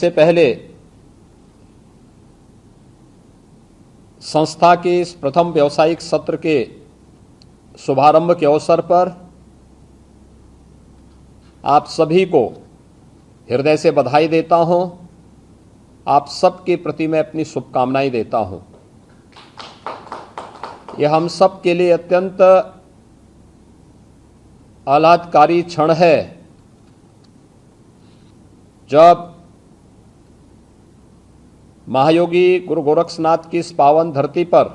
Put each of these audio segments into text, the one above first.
से पहले संस्था के इस प्रथम व्यावसायिक सत्र के शुभारंभ के अवसर पर आप सभी को हृदय से बधाई देता हूं। आप सबके प्रति मैं अपनी शुभकामनाएं देता हूं। यह हम सब के लिए अत्यंत आह्लादकारी क्षण है जब महायोगी गुरु गोरक्षनाथ की इस पावन धरती पर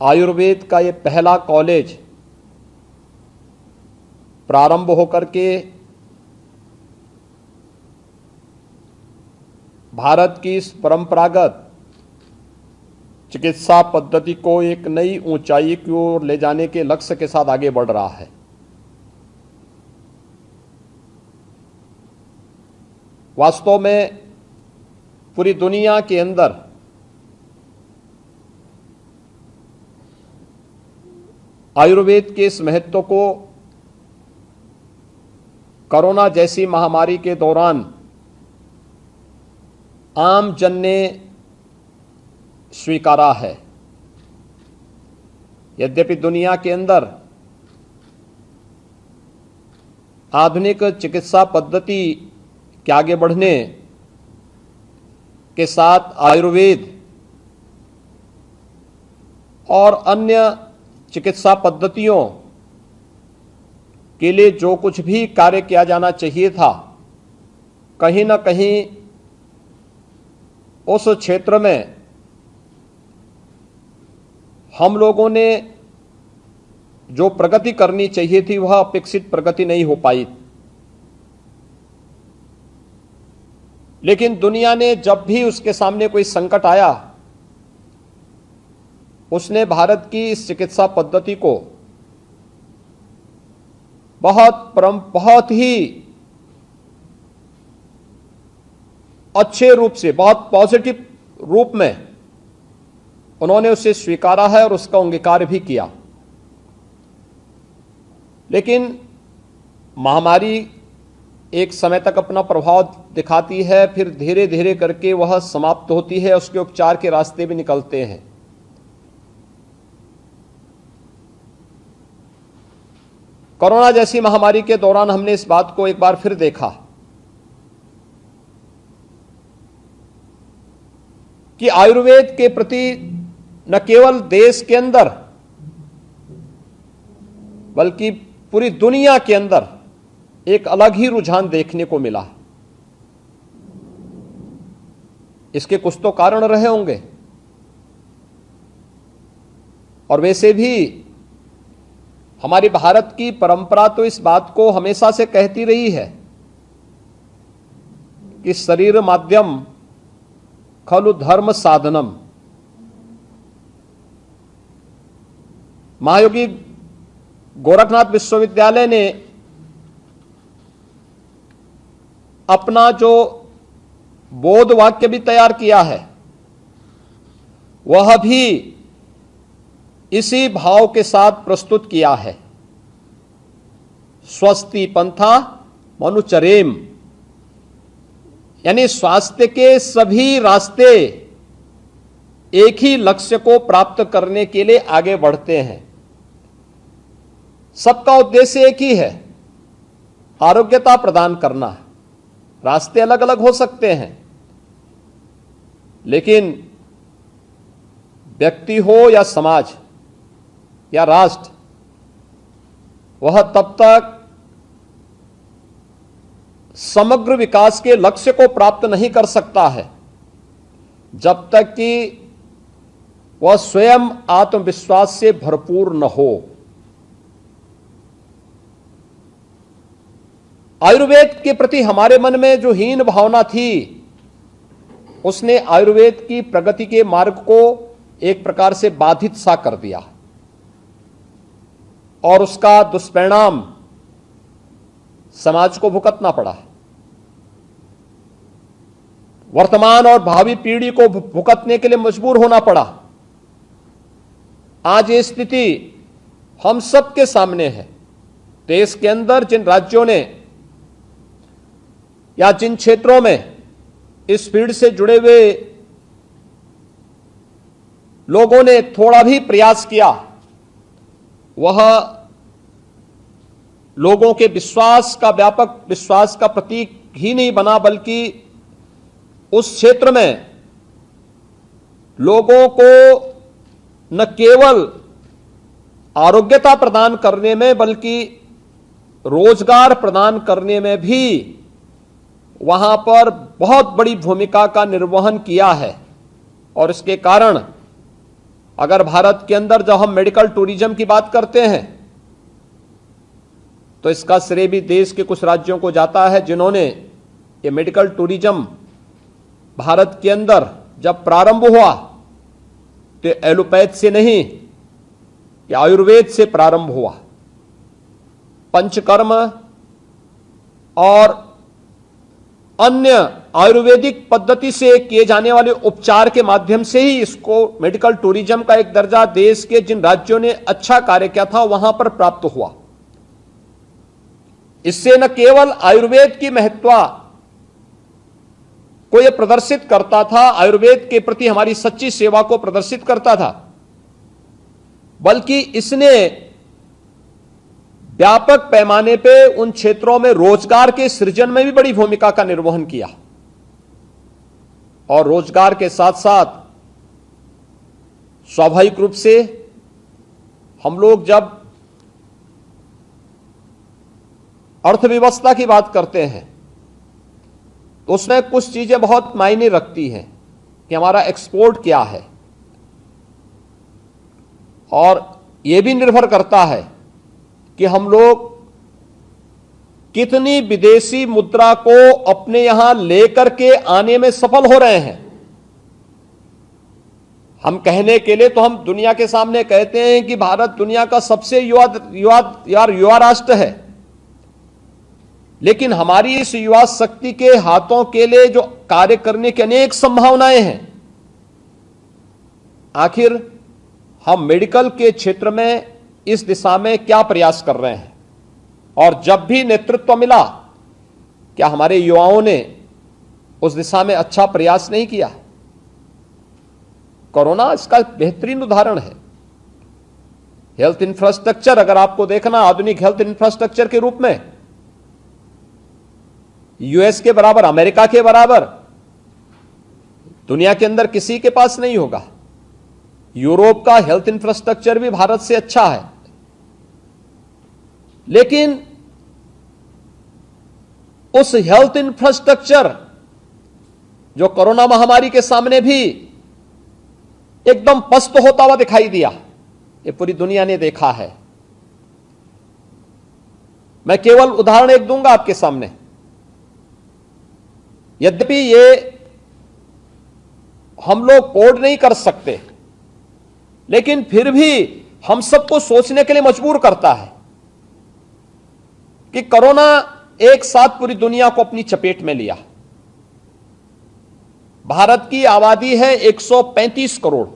आयुर्वेद का ये पहला कॉलेज प्रारंभ होकर के भारत की इस परंपरागत चिकित्सा पद्धति को एक नई ऊंचाई की ओर ले जाने के लक्ष्य के साथ आगे बढ़ रहा है। वास्तव में पूरी दुनिया के अंदर आयुर्वेद के इस महत्व को कोरोना जैसी महामारी के दौरान आम जन ने स्वीकारा है। यद्यपि दुनिया के अंदर आधुनिक चिकित्सा पद्धति के आगे बढ़ने के साथ आयुर्वेद और अन्य चिकित्सा पद्धतियों के लिए जो कुछ भी कार्य किया जाना चाहिए था, कहीं ना कहीं उस क्षेत्र में हम लोगों ने जो प्रगति करनी चाहिए थी वह अपेक्षित प्रगति नहीं हो पाई। लेकिन दुनिया ने जब भी उसके सामने कोई संकट आया, उसने भारत की इस चिकित्सा पद्धति को बहुत ही अच्छे रूप से, बहुत पॉजिटिव रूप में उन्होंने उसे स्वीकारा है और उसका अंगीकार भी किया। लेकिन महामारी एक समय तक अपना प्रभाव दिखाती है, फिर धीरे धीरे करके वह समाप्त होती है, उसके उपचार के रास्ते भी निकलते हैं। कोरोना जैसी महामारी के दौरान हमने इस बात को एक बार फिर देखा कि आयुर्वेद के प्रति न केवल देश के अंदर बल्कि पूरी दुनिया के अंदर एक अलग ही रुझान देखने को मिला। इसके कुछ तो कारण रहे होंगे, और वैसे भी हमारी भारत की परंपरा तो इस बात को हमेशा से कहती रही है कि शरीर माध्यम खलु धर्म साधनम। महायोगी गोरखनाथ विश्वविद्यालय ने अपना जो बोध वाक्य भी तैयार किया है, वह भी इसी भाव के साथ प्रस्तुत किया है। स्वस्ति पंथा मनुचरेम, यानी स्वास्थ्य के सभी रास्ते एक ही लक्ष्य को प्राप्त करने के लिए आगे बढ़ते हैं। सबका उद्देश्य एक ही है, आरोग्यता प्रदान करना है। रास्ते अलग अलग हो सकते हैं, लेकिन व्यक्ति हो या समाज या राष्ट्र, वह तब तक समग्र विकास के लक्ष्य को प्राप्त नहीं कर सकता है जब तक कि वह स्वयं आत्मविश्वास से भरपूर न हो। आयुर्वेद के प्रति हमारे मन में जो हीन भावना थी, उसने आयुर्वेद की प्रगति के मार्ग को एक प्रकार से बाधित सा कर दिया, और उसका दुष्परिणाम समाज को भुगतना पड़ा। वर्तमान और भावी पीढ़ी को भुगतने के लिए मजबूर होना पड़ा। आज ये स्थिति हम सबके सामने है। देश के अंदर जिन राज्यों ने या जिन क्षेत्रों में इस फील्ड से जुड़े हुए लोगों ने थोड़ा भी प्रयास किया, वह लोगों के विश्वास का, व्यापक विश्वास का प्रतीक ही नहीं बना, बल्कि उस क्षेत्र में लोगों को न केवल आरोग्यता प्रदान करने में बल्कि रोजगार प्रदान करने में भी वहां पर बहुत बड़ी भूमिका का निर्वहन किया है। और इसके कारण अगर भारत के अंदर जब हम मेडिकल टूरिज्म की बात करते हैं तो इसका श्रेय भी देश के कुछ राज्यों को जाता है, जिन्होंने ये मेडिकल टूरिज्म भारत के अंदर जब प्रारंभ हुआ तो एलोपैथ से नहीं, या आयुर्वेद से प्रारंभ हुआ। पंचकर्म और अन्य आयुर्वेदिक पद्धति से किए जाने वाले उपचार के माध्यम से ही इसको मेडिकल टूरिज्म का एक दर्जा देश के जिन राज्यों ने अच्छा कार्य किया था वहां पर प्राप्त हुआ। इससे न केवल आयुर्वेद की महत्ता को यह प्रदर्शित करता था, आयुर्वेद के प्रति हमारी सच्ची सेवा को प्रदर्शित करता था, बल्कि इसने व्यापक पैमाने पे उन क्षेत्रों में रोजगार के सृजन में भी बड़ी भूमिका का निर्वहन किया। और रोजगार के साथ साथ स्वाभाविक रूप से हम लोग जब अर्थव्यवस्था की बात करते हैं तो उसमें कुछ चीजें बहुत मायने रखती हैं कि हमारा एक्सपोर्ट क्या है, और यह भी निर्भर करता है कि हम लोग कितनी विदेशी मुद्रा को अपने यहां लेकर के आने में सफल हो रहे हैं। हम कहने के लिए तो हम दुनिया के सामने कहते हैं कि भारत दुनिया का सबसे युवा राष्ट्र है, लेकिन हमारी इस युवा शक्ति के हाथों के लिए जो कार्य करने की अनेक संभावनाएं हैं, आखिर हम मेडिकल के क्षेत्र में इस दिशा में क्या प्रयास कर रहे हैं। और जब भी नेतृत्व मिला, क्या हमारे युवाओं ने उस दिशा में अच्छा प्रयास नहीं किया? कोरोना इसका बेहतरीन उदाहरण है। हेल्थ इंफ्रास्ट्रक्चर अगर आपको देखना, आधुनिक हेल्थ इंफ्रास्ट्रक्चर के रूप में यूएस के बराबर, अमेरिका के बराबर दुनिया के अंदर किसी के पास नहीं होगा। यूरोप का हेल्थ इंफ्रास्ट्रक्चर भी भारत से अच्छा है, लेकिन उस हेल्थ इंफ्रास्ट्रक्चर जो कोरोना महामारी के सामने भी एकदम पस्त होता हुआ दिखाई दिया, ये पूरी दुनिया ने देखा है। मैं केवल उदाहरण एक दूंगा आपके सामने। यद्यपि ये हम लोग कोड नहीं कर सकते, लेकिन फिर भी हम सबको सोचने के लिए मजबूर करता है कि कोरोना एक साथ पूरी दुनिया को अपनी चपेट में लिया। भारत की आबादी है 135 करोड़।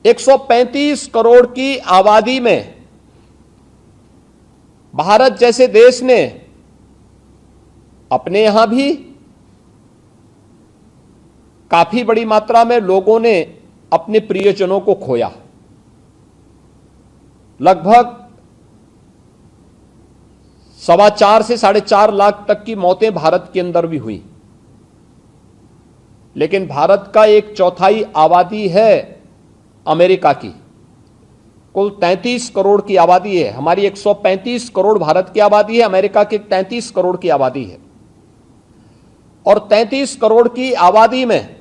135 करोड़ की आबादी में भारत जैसे देश ने अपने यहां भी काफी बड़ी मात्रा में लोगों ने अपने प्रियजनों को खोया। लगभग 4.25 से 4.5 लाख तक की मौतें भारत के अंदर भी हुई। लेकिन भारत का 1/4 आबादी है अमेरिका की। कुल 33 करोड़ की आबादी है। हमारी 135 करोड़ भारत की आबादी है, अमेरिका की 33 करोड़ की आबादी है। और 33 करोड़ की आबादी में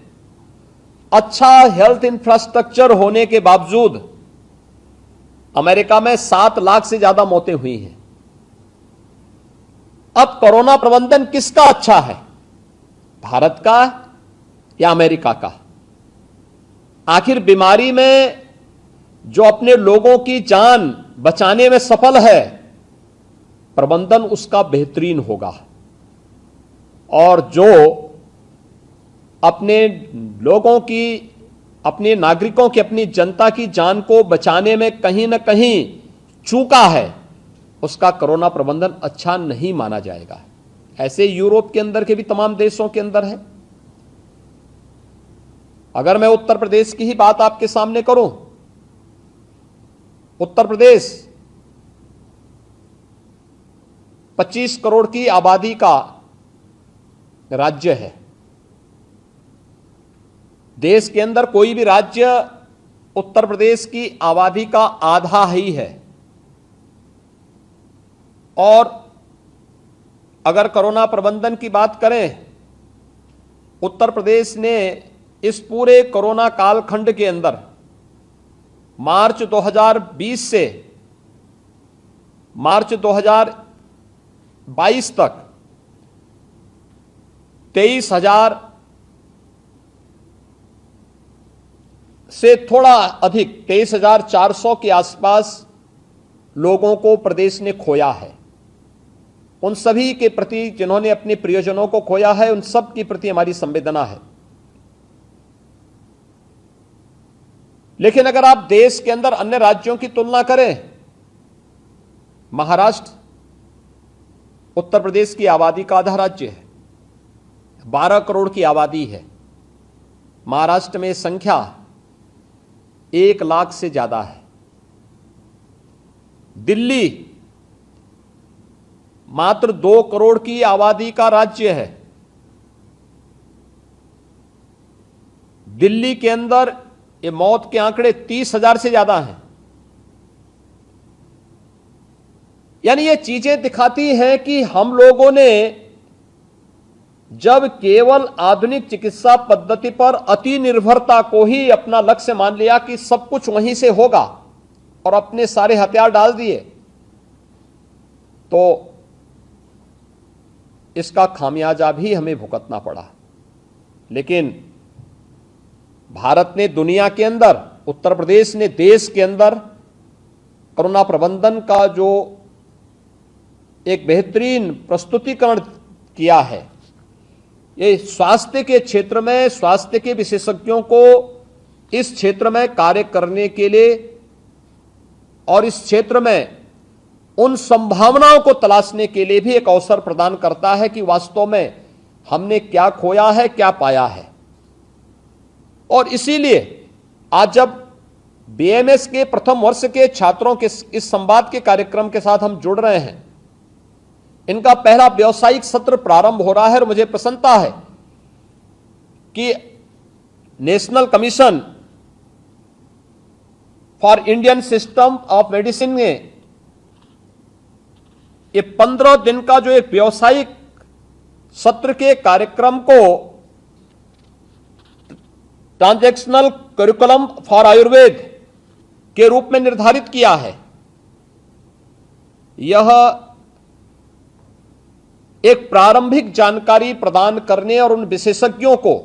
अच्छा हेल्थ इंफ्रास्ट्रक्चर होने के बावजूद अमेरिका में 7 लाख से ज्यादा मौतें हुई हैं। अब कोरोना प्रबंधन किसका अच्छा है, भारत का या अमेरिका का? आखिर बीमारी में जो अपने लोगों की जान बचाने में सफल है, प्रबंधन उसका बेहतरीन होगा। और जो अपने लोगों की, अपने नागरिकों की, अपनी जनता की जान को बचाने में कहीं ना कहीं चूका है, उसका कोरोना प्रबंधन अच्छा नहीं माना जाएगा। ऐसे यूरोप के अंदर के भी तमाम देशों के अंदर है। अगर मैं उत्तर प्रदेश की ही बात आपके सामने करूं, उत्तर प्रदेश 25 करोड़ की आबादी का राज्य है। देश के अंदर कोई भी राज्य उत्तर प्रदेश की आबादी का आधा ही है। और अगर कोरोना प्रबंधन की बात करें, उत्तर प्रदेश ने इस पूरे कोरोना कालखंड के अंदर मार्च 2020 से मार्च 2022 तक 23,000 से थोड़ा अधिक 23,400 के आसपास लोगों को प्रदेश ने खोया है। उन सभी के प्रति जिन्होंने अपने प्रियजनों को खोया है, उन सब के प्रति हमारी संवेदना है। लेकिन अगर आप देश के अंदर अन्य राज्यों की तुलना करें, महाराष्ट्र उत्तर प्रदेश की आबादी का आधा राज्य है, 12 करोड़ की आबादी है। महाराष्ट्र में संख्या 1 लाख से ज्यादा है। दिल्ली मात्र 2 करोड़ की आबादी का राज्य है। दिल्ली के अंदर ये मौत के आंकड़े 30,000 से ज्यादा हैं। यानी ये चीजें दिखाती हैं कि हम लोगों ने जब केवल आधुनिक चिकित्सा पद्धति पर अति निर्भरता को ही अपना लक्ष्य मान लिया कि सब कुछ वहीं से होगा और अपने सारे हथियार डाल दिए, तो इसका खामियाजा भी हमें भुगतना पड़ा। लेकिन भारत ने दुनिया के अंदर, उत्तर प्रदेश ने देश के अंदर कोरोना प्रबंधन का जो एक बेहतरीन प्रस्तुतिकरण किया है, ये स्वास्थ्य के क्षेत्र में स्वास्थ्य के विशेषज्ञों को इस क्षेत्र में कार्य करने के लिए और इस क्षेत्र में उन संभावनाओं को तलाशने के लिए भी एक अवसर प्रदान करता है कि वास्तव में हमने क्या खोया है, क्या पाया है। और इसीलिए आज जब बीएमएस के प्रथम वर्ष के छात्रों के इस संवाद के कार्यक्रम के साथ हम जुड़ रहे हैं, इनका पहला व्यावसायिक सत्र प्रारंभ हो रहा है और मुझे प्रसन्नता है कि national commission for Indian system of medicine ने ये 15 दिन का जो एक व्यावसायिक सत्र के कार्यक्रम को ट्रांजैक्शनल करिकुलम फॉर आयुर्वेद के रूप में निर्धारित किया है। यह एक प्रारंभिक जानकारी प्रदान करने और उन विशेषज्ञों को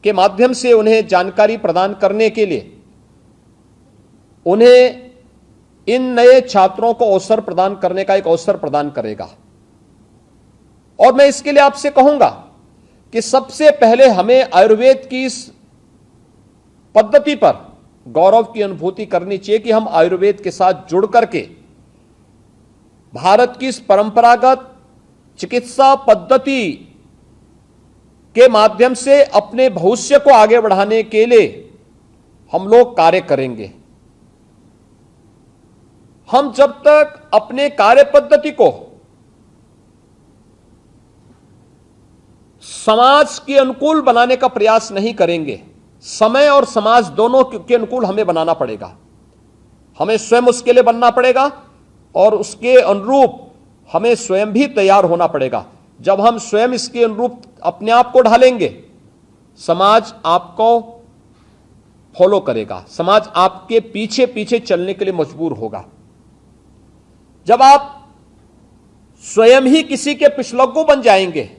के माध्यम से उन्हें जानकारी प्रदान करने के लिए उन्हें इन नए छात्रों को अवसर प्रदान करने का एक अवसर प्रदान करेगा। और मैं इसके लिए आपसे कहूंगा कि सबसे पहले हमें आयुर्वेद की इस पद्धति पर गौरव की अनुभूति करनी चाहिए कि हम आयुर्वेद के साथ जुड़ करके भारत की इस परंपरागत चिकित्सा पद्धति के माध्यम से अपने भविष्य को आगे बढ़ाने के लिए हम लोग कार्य करेंगे। हम जब तक अपने कार्य पद्धति को समाज के अनुकूल बनाने का प्रयास नहीं करेंगे, समय और समाज दोनों के अनुकूल हमें बनाना पड़ेगा। हमें स्वयं उसके लिए बनना पड़ेगा और उसके अनुरूप हमें स्वयं भी तैयार होना पड़ेगा। जब हम स्वयं इसके अनुरूप अपने आप को ढालेंगे, समाज आपको फॉलो करेगा, समाज आपके पीछे पीछे चलने के लिए मजबूर होगा। जब आप स्वयं ही किसी के पिछलग्गू बन जाएंगे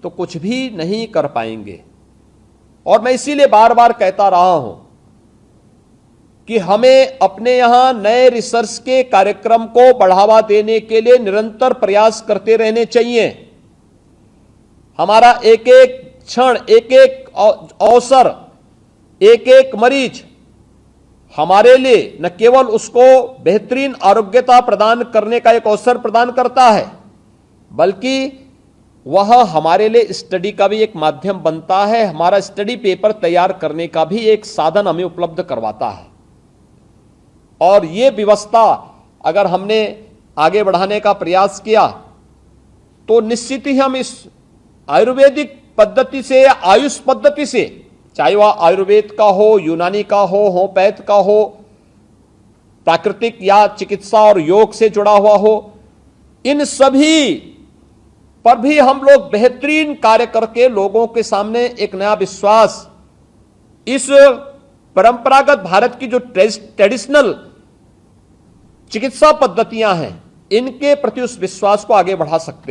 तो कुछ भी नहीं कर पाएंगे। और मैं इसीलिए बार बार कहता रहा हूं कि हमें अपने यहां नए रिसर्च के कार्यक्रम को बढ़ावा देने के लिए निरंतर प्रयास करते रहने चाहिए। हमारा एक एक क्षण, एक एक अवसर, एक एक मरीज हमारे लिए न केवल उसको बेहतरीन आरोग्यता प्रदान करने का एक अवसर प्रदान करता है, बल्कि वह हमारे लिए स्टडी का भी एक माध्यम बनता है, हमारा स्टडी पेपर तैयार करने का भी एक साधन हमें उपलब्ध करवाता है। और यह व्यवस्था अगर हमने आगे बढ़ाने का प्रयास किया तो निश्चित ही हम इस आयुर्वेदिक पद्धति से, आयुष पद्धति से, चाहे वह आयुर्वेद का हो, यूनानी का हो, होम्योपैथ का हो, प्राकृतिक या चिकित्सा और योग से जुड़ा हुआ हो, इन सभी पर भी हम लोग बेहतरीन कार्य करके लोगों के सामने एक नया विश्वास, इस परंपरागत भारत की जो ट्रेडिशनल चिकित्सा पद्धतियां हैं, इनके प्रति उस विश्वास को आगे बढ़ा सकते हैं।